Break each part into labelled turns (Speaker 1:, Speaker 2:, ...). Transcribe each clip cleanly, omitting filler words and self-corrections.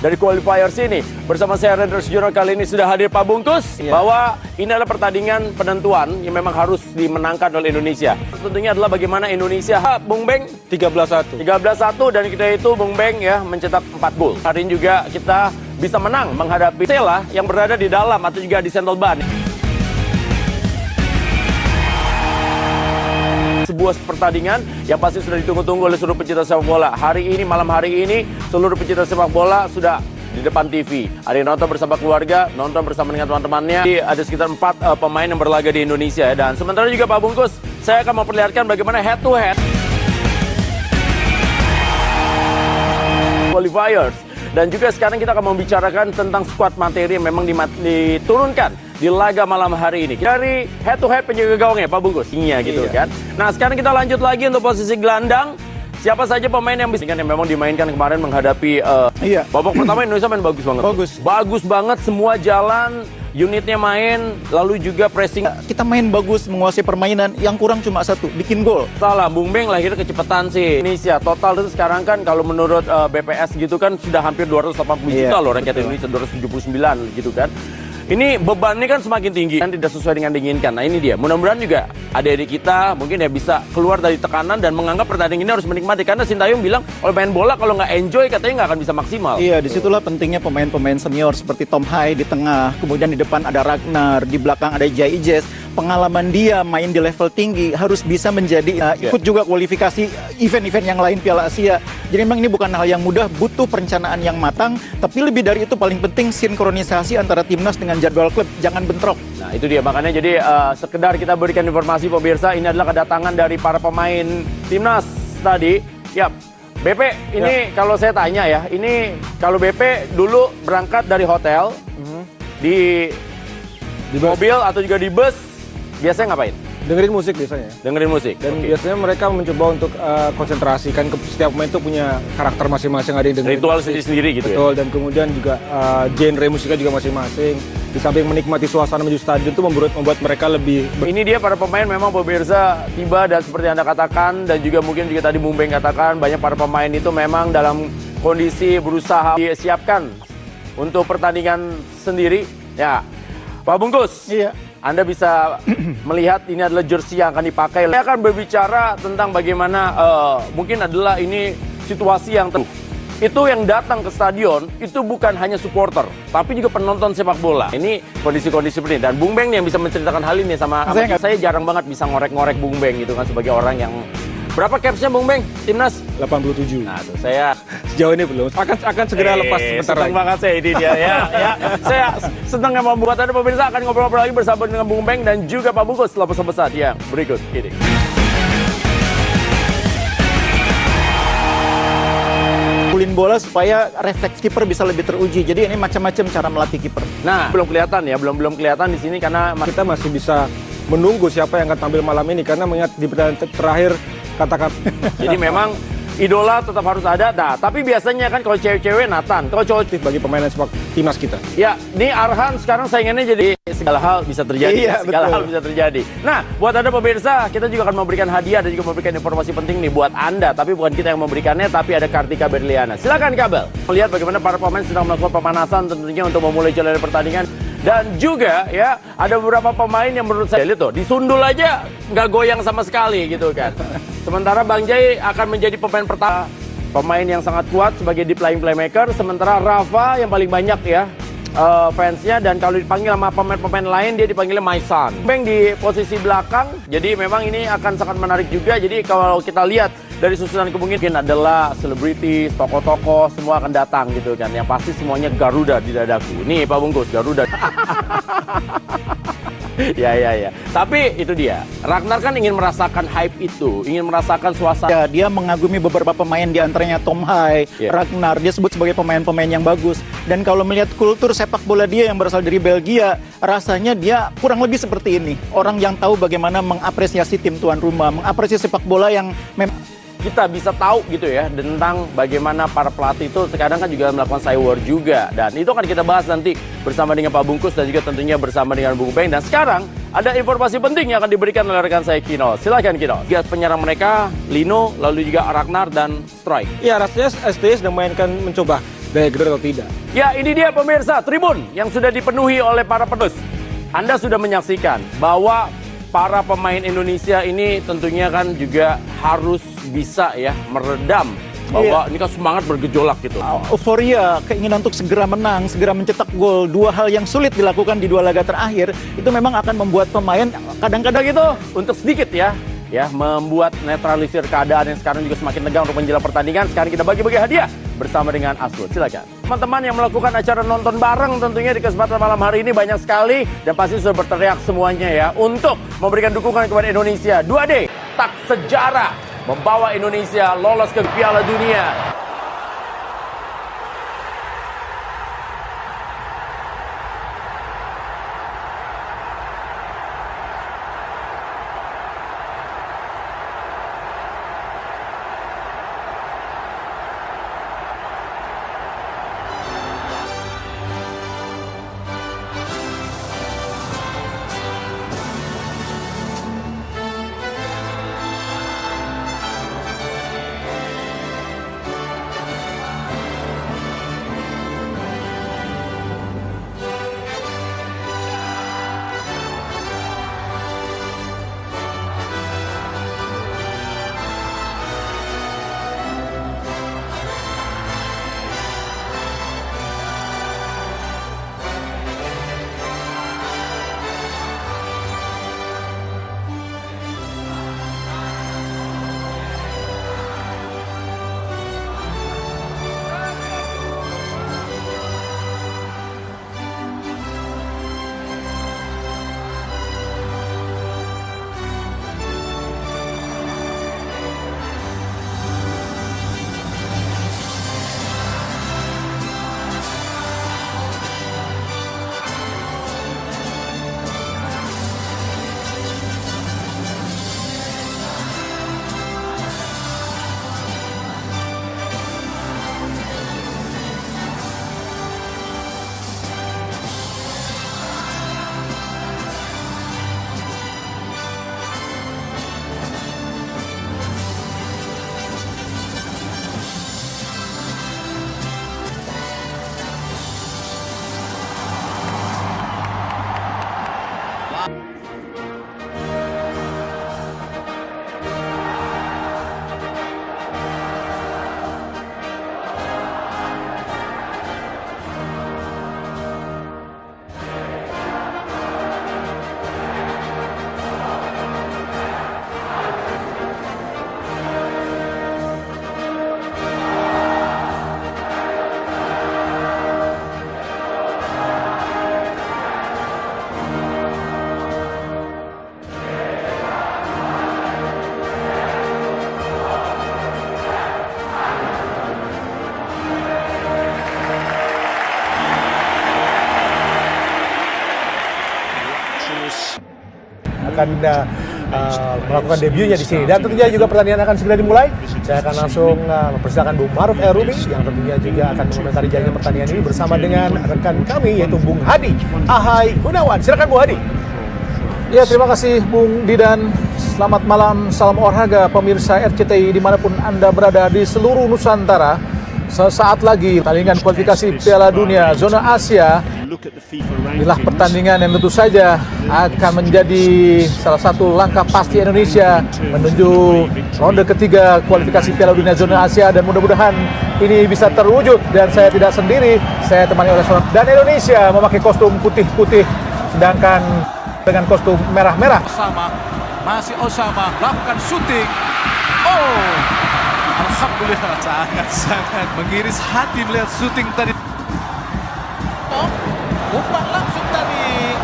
Speaker 1: dari qualifiers ini. Bersama saya Rendra Sujono kali ini sudah hadir Pak Bungkus, bahwa ini adalah pertandingan penentuan yang memang harus dimenangkan oleh Indonesia. Tentunya adalah bagaimana Indonesia, Bung Beng
Speaker 2: 13-1
Speaker 1: dan kita itu Bung Beng ya mencetak 4 gol. Hari ini juga kita bisa menang menghadapi Sela yang berada di dalam atau juga di Sentul Ban. Sebuah pertandingan yang pasti sudah ditunggu-tunggu oleh seluruh pecinta sepak bola. Hari ini, malam hari ini, seluruh pecinta sepak bola sudah di depan TV. Ada yang nonton bersama keluarga, nonton bersama dengan teman-temannya. Ada sekitar 4 pemain yang berlaga di Indonesia. Dan sementara juga Pak Bungkus, saya akan memperlihatkan bagaimana head to head qualifiers. Dan juga sekarang kita akan membicarakan tentang squad materi yang memang diturunkan di laga malam hari ini. Dari head to head penjaga gawangnya Pak Bungkus. Iya gitu kan. Nah sekarang kita lanjut lagi untuk posisi gelandang. Siapa saja pemain yang bisa yang memang dimainkan kemarin menghadapi babak pertama Indonesia main bagus banget. Bagus banget, semua jalan, unitnya main, lalu juga pressing.
Speaker 2: Kita main bagus, menguasai permainan, yang kurang cuma satu, bikin gol.
Speaker 1: Salah, Bung Beng lahir kecepatan sih. Indonesia total itu sekarang kan kalau menurut BPS gitu kan sudah hampir 280 juta loh rakyat Indonesia, 279 gitu kan. Ini bebannya kan semakin tinggi, kan tidak sesuai dengan diinginkan. Nah ini dia, mudah-mudahan juga adik-adik kita mungkin ya bisa keluar dari tekanan dan menganggap pertandingan ini harus menikmati. Karena Sintayong bilang, kalau main bola kalau nggak enjoy katanya nggak akan bisa maksimal.
Speaker 2: Iya, disitulah pentingnya pemain-pemain senior seperti Tom Hai di tengah, kemudian di depan ada Ragnar, di belakang ada Jai Ijes. Pengalaman dia main di level tinggi harus bisa menjadi ikut juga kualifikasi event-event yang lain Piala Asia. Jadi memang ini bukan hal yang mudah, butuh perencanaan yang matang, tapi lebih dari itu paling penting sinkronisasi antara timnas dengan jadwal klub, jangan bentrok.
Speaker 1: Nah itu dia, makanya jadi sekedar kita berikan informasi pemirsa, ini adalah kedatangan dari para pemain timnas tadi. Ya, BP ini kalau saya tanya ya, ini kalau BP dulu berangkat dari hotel, di mobil atau juga di bus, biasanya ngapain?
Speaker 3: Dengerin musik biasanya.
Speaker 1: Dengerin musik.
Speaker 3: Dan biasanya mereka mencoba untuk konsentrasi, kan setiap pemain itu punya karakter masing-masing, ada yang dengerin
Speaker 1: ritual sendiri-sendiri gitu.
Speaker 3: Betul, dan kemudian juga genre musiknya juga masing-masing. Di samping menikmati suasana menuju stadion itu membuat mereka lebih.
Speaker 1: Ini dia para pemain memang pemirsa tiba, dan seperti Anda katakan dan juga mungkin juga tadi Bung Beng katakan, banyak para pemain itu memang dalam kondisi berusaha disiapkan untuk pertandingan sendiri. Ya, Pak Bungkus.
Speaker 2: Iya.
Speaker 1: Anda bisa melihat ini adalah jersey yang akan dipakai. Saya akan berbicara tentang bagaimana mungkin adalah ini situasi yang itu yang datang ke stadion itu bukan hanya supporter, tapi juga penonton sepak bola. Ini kondisi-kondisi seperti ini. Dan Bung Beng yang bisa menceritakan hal ini sama saya jarang banget bisa ngorek-ngorek Bung Beng gitu kan sebagai orang yang berapa capsnya Bung Beng timnas?
Speaker 3: 87.
Speaker 1: Nah tuh saya
Speaker 3: Sejauh ini belum. Akan segera lepas sebentar lagi.
Speaker 1: banget saya ini dia ya. Saya senang yang membuat Anda pemirsa akan ngobrol-ngobrol lagi bersama dengan Bung Beng dan juga Pak Bungkus setelah pesan-pesan yang berikut ini.
Speaker 2: Pulin bola supaya refleks kiper bisa lebih teruji. Jadi ini macam-macam cara melatih kiper.
Speaker 1: Nah, belum kelihatan ya, belum kelihatan di sini karena
Speaker 3: Kita masih bisa menunggu siapa yang akan tampil malam ini, karena mengingat di pertandingan terakhir katakan.
Speaker 1: jadi memang idola tetap harus ada. Nah, tapi biasanya kan kalau cewek-cewek Nathan, kalau cowok
Speaker 3: Bagi pemain sepak timnas kita.
Speaker 1: ya, ini Arhan sekarang saingannya jadi segala hal bisa terjadi.
Speaker 2: Iya,
Speaker 1: segala
Speaker 2: betul.
Speaker 1: hal bisa terjadi. Nah, buat Anda pemirsa, kita juga akan memberikan hadiah dan juga memberikan informasi penting nih buat Anda. Tapi bukan kita yang memberikannya, tapi ada Kartika Berliana. Silakan Kabel. Melihat bagaimana para pemain sedang melakukan pemanasan tentunya untuk memulai jalannya pertandingan. Dan juga ya, ada beberapa pemain yang menurut saya lihat tuh, disundul aja nggak goyang sama sekali gitu kan. Sementara Bang Jai akan menjadi pemain pertama, pemain yang sangat kuat sebagai deep lying playmaker. Sementara Rafa yang paling banyak ya fansnya, dan kalau dipanggil sama pemain-pemain lain dia dipanggilnya My Son. Beng di posisi belakang, jadi memang ini akan sangat menarik juga. Jadi kalau kita lihat dari susunan kemungkinan adalah selebriti, tokoh-tokoh semua akan datang gitu kan. Yang pasti semuanya Garuda di dadaku. Nih Pak Bungkus, Garuda. Ya. Tapi itu dia. Ragnar kan ingin merasakan hype itu, ingin merasakan suasana.
Speaker 2: Ya, dia mengagumi beberapa pemain, di antaranya Tom Hai, Ragnar. Dia sebut sebagai pemain-pemain yang bagus. Dan kalau melihat kultur sepak bola dia yang berasal dari Belgia, rasanya dia kurang lebih seperti ini. Orang yang tahu bagaimana mengapresiasi tim tuan rumah, mengapresiasi sepak bola yang memang
Speaker 1: kita bisa tahu gitu ya tentang bagaimana para pelatih itu terkadang kan juga melakukan cyber juga, dan itu akan kita bahas nanti bersama dengan Pak Bungkus dan juga tentunya bersama dengan Bung Beng. Dan sekarang ada informasi penting yang akan diberikan oleh rekan saya Kino. Silakan Kino. Tiga penyerang mereka Lino, lalu juga Ragnar dan Strike.
Speaker 3: Ya, rasanya STS sedang mencoba dehydrated atau tidak.
Speaker 1: Ya, ini dia pemirsa tribun yang sudah dipenuhi oleh para penerus. Anda sudah menyaksikan bahwa para pemain Indonesia ini tentunya kan juga harus bisa ya meredam bahwa ini kan semangat bergejolak gitu.
Speaker 2: Euforia, keinginan untuk segera menang, segera mencetak gol, dua hal yang sulit dilakukan di dua laga terakhir, itu memang akan membuat pemain kadang-kadang
Speaker 1: Gitu untuk sedikit ya membuat netralisir keadaan yang sekarang juga semakin tegang untuk menjelang pertandingan. Sekarang kita bagi-bagi hadiah bersama dengan Asrul. Silakan. Teman-teman yang melakukan acara nonton bareng tentunya di kesempatan malam hari ini banyak sekali dan pasti sudah berteriak semuanya ya untuk memberikan dukungan kepada Indonesia. 2D tak sejarah membawa Indonesia lolos ke Piala Dunia.
Speaker 4: akan melakukan debutnya di sini dan tentunya juga pertandingan akan segera dimulai. Saya akan langsung mempersilakan Bung Maruf Erumi yang tentunya juga akan mengomentari jalannya pertandingan ini bersama dengan rekan kami yaitu Bung Hadi Ahai Gunawan. Silakan Bung Hadi.
Speaker 5: Ya, terima kasih Bung Didan. Selamat malam, salam olahraga pemirsa RCTI dimanapun Anda berada di seluruh Nusantara. Sesaat lagi pertandingan kualifikasi Piala Dunia Zona Asia. Inilah pertandingan yang tentu saja akan menjadi salah satu langkah pasti Indonesia menuju ronde ketiga kualifikasi Piala Dunia Zona Asia, dan mudah-mudahan ini bisa terwujud. Dan saya tidak sendiri, saya temani oleh seorang, dan Indonesia memakai kostum putih-putih sedangkan dengan kostum merah-merah.
Speaker 6: Osama melakukan syuting. Oh, alhamdulillah, sangat mengiris hati melihat syuting tadi. Umpan langsung tadi,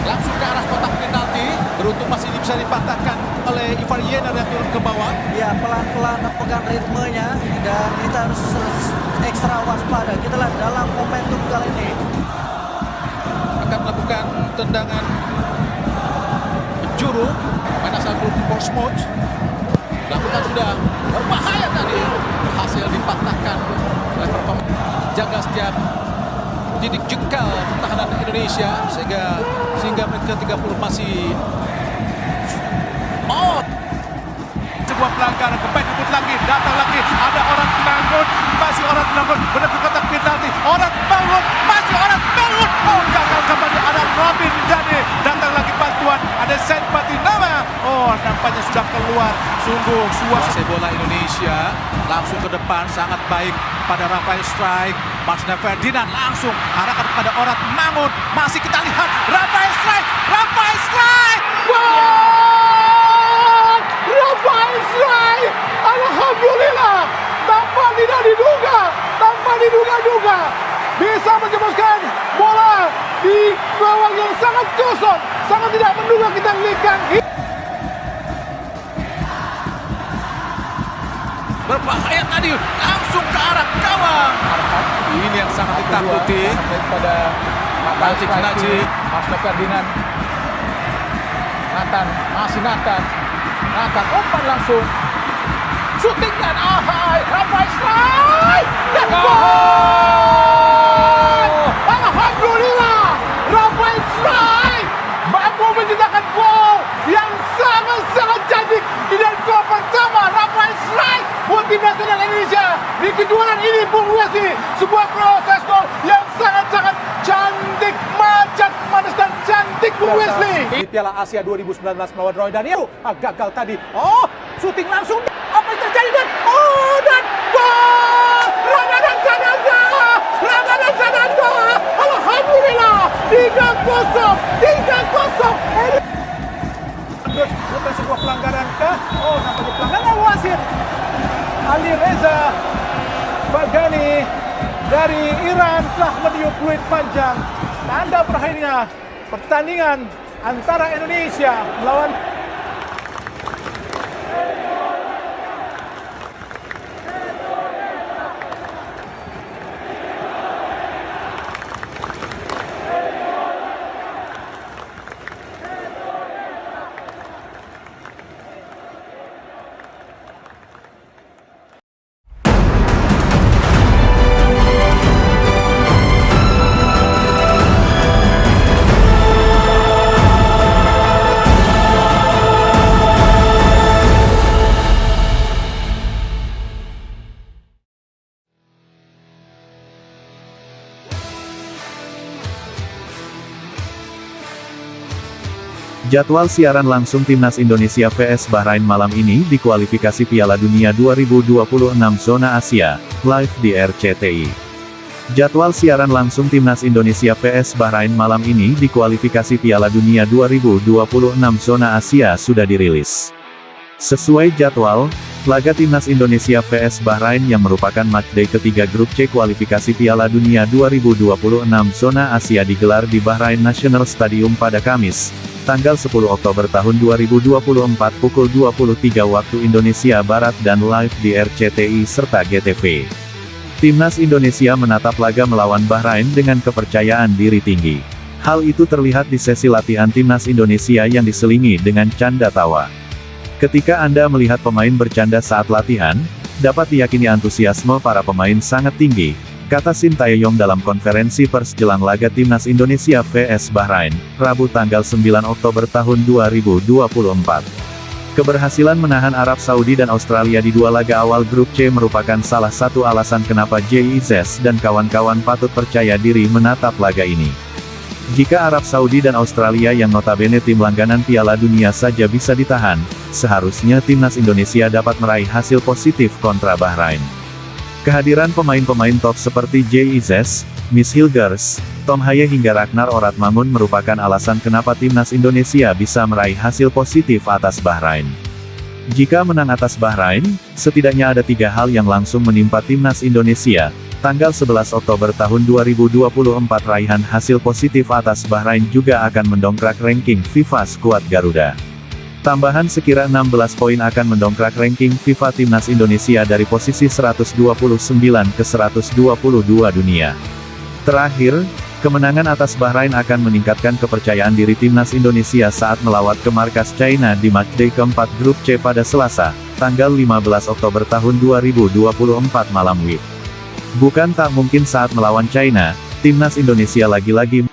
Speaker 6: langsung ke arah kotak penalti. Beruntung masih bisa dipatahkan oleh Ivar Yener yang turun ke bawah.
Speaker 7: Ya, pelan-pelan pegang ritmenya dan kita harus ekstra waspada. Kita lihat dalam momentum kali ini
Speaker 6: Akan melakukan tendangan penjuru. Main asal klub Portsmouth lakukan sudah berbahaya tadi, berhasil dipatahkan oleh pemain. Jaga setiap titik jengkal pertahanan Indonesia sehingga menit ke-30 masih sebuah pelanggaran. Pemain debut lagi, datang lagi, ada orang Mangun, masih Orat Mangun menuju kotak penalti. Orat Mangun, masih Orat Mangun. Oh, gagal kembali, ada Robin Dane. Datang lagi bantuan, ada Saint Patinama. Oh, nampaknya sudah keluar. Sungguh suasana bola Indonesia langsung ke depan, sangat baik pada Rafael Strike. Marcelino Ferdinand langsung arahkan kepada Orat Mangun. Masih kita lihat Rafael Strike, Rafael Strike.
Speaker 5: Rafael Strike, alhamdulillah, tanpa tidak diduga, tanpa diduga-duga, bisa menjeboskan bola di gawang yang sangat kosong, sangat tidak menduga kita lihat.
Speaker 6: Berbahaya tadi, langsung ke arah gawang. Ini yang sangat ditakuti.
Speaker 5: Pada
Speaker 6: Najib.
Speaker 5: Marcelino Ferdinand, Nathan, masih Nathan, umpan langsung, shooting dan Rafael Strike dan gol! Alhamdulillah, Rafael Strike mampu menciptakan gol yang sangat-sangat cantik. Dan gol pertama Rafael Strike buat tim nasional Indonesia di kejuaraan ini, Bung Wesley. Sebuah proses gol yang sangat-sangat cantik, macet, manis dan cantik, Bung Wesley. Di Piala Asia 2019 melawan Roy Daniel, gagal tadi. Oh, syuting langsung. Apa yang terjadi dan gol! Ramadan Sananta! Alhamdulillah, 3-0. Bukan sebuah pelanggaran kah? Oh, nampaknya pelanggaran wasit. Ali Reza Bagani dari Iran telah meniup peluit panjang. Tanda berakhirnya pertandingan antara Indonesia melawan
Speaker 8: Jadwal siaran langsung Timnas Indonesia vs Bahrain malam ini di kualifikasi Piala Dunia 2026 Zona Asia, live di RCTI. Jadwal siaran langsung Timnas Indonesia vs Bahrain malam ini di kualifikasi Piala Dunia 2026 Zona Asia sudah dirilis. Sesuai jadwal, laga Timnas Indonesia vs Bahrain yang merupakan matchday ketiga grup C kualifikasi Piala Dunia 2026 Zona Asia digelar di Bahrain National Stadium pada Kamis, tanggal 10 Oktober tahun 2024 pukul 23 waktu Indonesia Barat dan live di RCTI serta GTV. Timnas Indonesia menatap laga melawan Bahrain dengan kepercayaan diri tinggi. Hal itu terlihat di sesi latihan Timnas Indonesia yang diselingi dengan canda tawa. Ketika Anda melihat pemain bercanda saat latihan, dapat diyakini antusiasme para pemain sangat tinggi, kata Sintayong dalam konferensi pers jelang laga Timnas Indonesia vs Bahrain, Rabu tanggal 9 Oktober tahun 2024. Keberhasilan menahan Arab Saudi dan Australia di dua laga awal grup C merupakan salah satu alasan kenapa JIZ dan kawan-kawan patut percaya diri menatap laga ini. Jika Arab Saudi dan Australia yang notabene tim langganan Piala Dunia saja bisa ditahan, seharusnya Timnas Indonesia dapat meraih hasil positif kontra Bahrain. Kehadiran pemain-pemain top seperti JIZ, Miss Hilgers, Tom Haye hingga Ragnar Oratmangun merupakan alasan kenapa Timnas Indonesia bisa meraih hasil positif atas Bahrain. Jika menang atas Bahrain, setidaknya ada 3 hal yang langsung menimpa Timnas Indonesia. Tanggal 11 Oktober tahun 2024 raihan hasil positif atas Bahrain juga akan mendongkrak ranking FIFA skuad Garuda. Tambahan sekira 16 poin akan mendongkrak ranking FIFA Timnas Indonesia dari posisi 129 ke 122 dunia. Terakhir, kemenangan atas Bahrain akan meningkatkan kepercayaan diri Timnas Indonesia saat melawat ke markas China di matchday keempat grup C pada Selasa, tanggal 15 Oktober tahun 2024 malam WIB. Bukan tak mungkin saat melawan China, Timnas Indonesia lagi-lagi